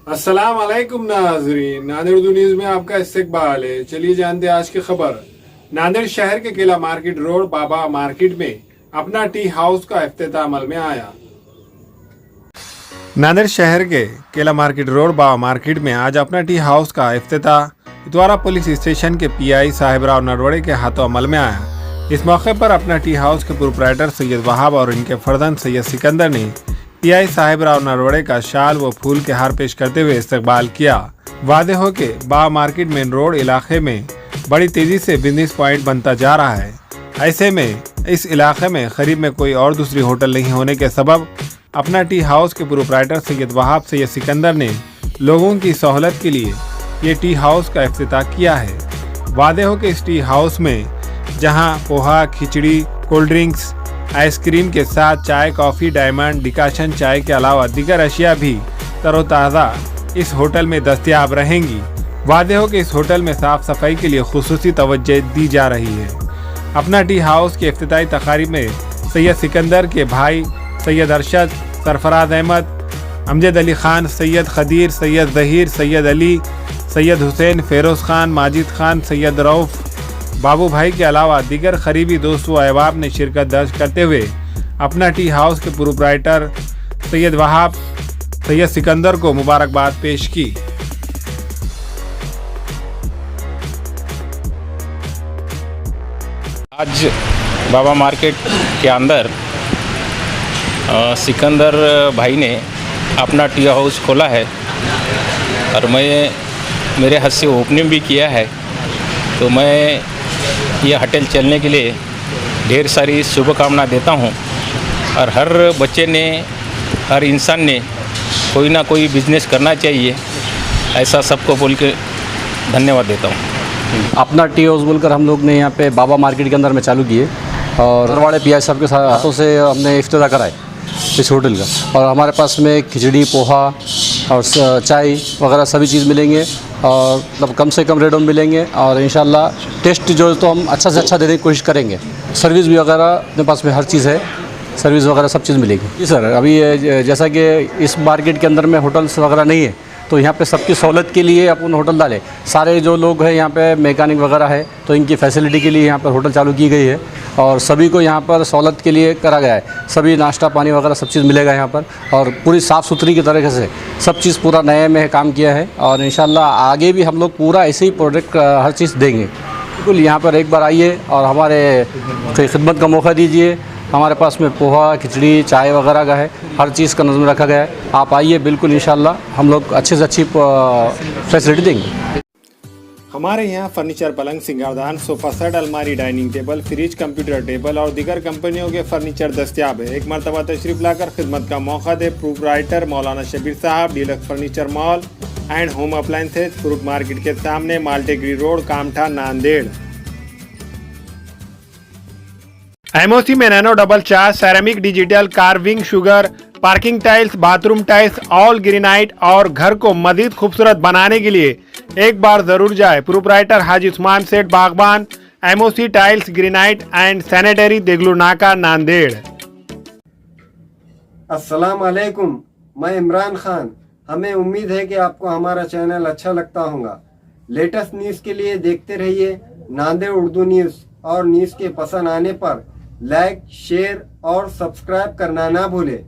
अस्सलाम वालेकुम नाजरीन, नांदेड़ उर्दू न्यूज में आपका इस्तकबाल है। चलिए जानते हैं आज की खबर। नांदेड़ शहर के केला मार्केट रोड बाबा मार्केट में अपना टी हाउस का इफ्तिताह अमल में आया। नांदेड़ शहर के केला मार्केट रोड बाबा मार्केट में आज अपना टी हाउस का इफ्तिताह इतवारा पुलिस स्टेशन के पीआई साहिबराव नरवड़े के हाथों अमल में आया। इस मौके पर अपना टी हाउस के प्रोप्राइटर सैयद वहाब और इनके फर्जंद सैयद सिकंदर ने पीआई साहिबराव नरवड़े का शाल व फूल के हार पेश करते हुए इस्तकबाल किया। वादे हो के बाबा मार्केट मेन रोड इलाके में बड़ी तेजी से बिजनेस पॉइंट बनता जा रहा है। ऐसे में इस इलाके में करीब में कोई और दूसरी होटल नहीं होने के सबब अपना टी हाउस के प्रोप्राइटर सैयद वहाब सैयद सिकंदर ने लोगों की सहूलत के लिए ये टी हाउस का इफ्तिताह किया है। वादे हो के इस टी हाउस में जहां पोहा, खिचड़ी, कोल्ड ड्रिंक्स, आइसक्रीम के साथ चाय, कॉफ़ी, डायमंड, डिकाशन चाय के अलावा दीगर अशिया भी तरोताज़ा इस होटल में दस्तयाब रहेंगी। वादे हो कि इस होटल में साफ़ सफाई के लिए खुसूसी तवज्जो दी जा रही है। अपना टी हाउस के इफ्तिताही तकारीब में सैयद सिकंदर के भाई सैयद अरशद, सरफराज अहमद, अमजद अली खान, सैयद खदीर, सैयद जहीर, सैयद अली, सैयद हुसैन, फेरोज़ खान, माजिद खान, सैयद रऊफ़, बाबू भाई के अलावा दीगर करीबी दोस्तों अहबाब ने शिरकत दर्ज करते हुए अपना टी हाउस के प्रोप्राइटर सैयद वहाब सैयद सिकंदर को मुबारकबाद पेश की। आज बाबा मार्केट के अंदर सिकंदर भाई ने अपना टी हाउस खोला है और मैं मेरे हाथ से ओपनिंग भी किया है। तो मैं ये होटल चलने के लिए ढेर सारी शुभकामना देता हूँ और हर बच्चे ने, हर इंसान ने कोई ना कोई बिजनेस करना चाहिए, ऐसा सबको बोल के धन्यवाद देता हूँ। अपना टी हाउस बोलकर हम लोग ने यहाँ पे बाबा मार्केट के अंदर में चालू किए और नरवाड़े पीआई साहब के हाथों से हमने इफ्तिताह कराए इस होटल का। और हमारे पास में खिचड़ी, पोहा और चाय वगैरह सभी चीज़ मिलेंगे और मतलब कम से कम रेटों में मिलेंगे और इंशाल्लाह टेस्ट जो तो हम अच्छा से अच्छा देने की कोशिश करेंगे। सर्विस भी वगैरह अपने पास में हर चीज़ है, सर्विस वगैरह सब चीज़ मिलेगी। जी सर, अभी जैसा कि इस मार्केट के अंदर में होटल्स वगैरह नहीं है तो यहाँ पे सबकी सहूलत के लिए अपन होटल डाले। सारे जो लोग हैं यहाँ पे मैकेनिक वगैरह है तो इनकी फैसिलिटी के लिए यहाँ पर होटल चालू की गई है और सभी को यहाँ पर सहूलत के लिए करा गया है। सभी नाश्ता पानी वगैरह सब चीज़ मिलेगा यहाँ पर और पूरी साफ़ सुथरी की तरीके से सब चीज़ पूरा नए में काम किया है और इंशाल्लाह आगे भी हम लोग पूरा ऐसे ही प्रोडक्ट हर चीज़ देंगे। बिल्कुल यहाँ पर एक बार आइए और हमारे खिदमत का मौका दीजिए। हमारे पास में पोहा, खिचड़ी, चाय वगैरह का है, हर चीज़ का नज़म रखा गया है। आप आइए, बिल्कुल इंशाल्लाह हम लोग अच्छे से अच्छी फैसिलिटी देंगे। हमारे यहाँ फर्नीचर, पलंग, सिंगारदान, सोफा सेट, अलमारी, dining table, fridge, computer table और दीगर कंपनियों के फर्नीचर दस्तियाब है। एक मरतबा तशरीफ लाकर खिदमत का मौका दे। प्रोप्राइटर मौलाना शबीर साहब, deluxe furniture mall and home appliances, fruit market के सामने, माल्टेगिरी रोड, कामठा, नांदेड़। एमओसी में nano double charge, ceramic, digital, carving, sugar, parking tiles, bathroom tiles, all granite और घर को मजीद खूबसूरत बनाने के लिए एक बार जरूर जाए। Proprietor Haji Usman Seth Bagban, MOC tiles, granite and sanitary, Deglur नाका, नांदेड़। अस्सलाम वालेकुम, मैं इमरान खान। हमें उम्मीद है कि आपको हमारा चैनल अच्छा लगता होगा। लेटेस्ट न्यूज़ के लिए देखते रहिए नांदेड़ उर्दू न्यूज़ और न्यूज़ के पसंद आने पर लाइक, शेयर और सब्सक्राइब करना ना भूलें।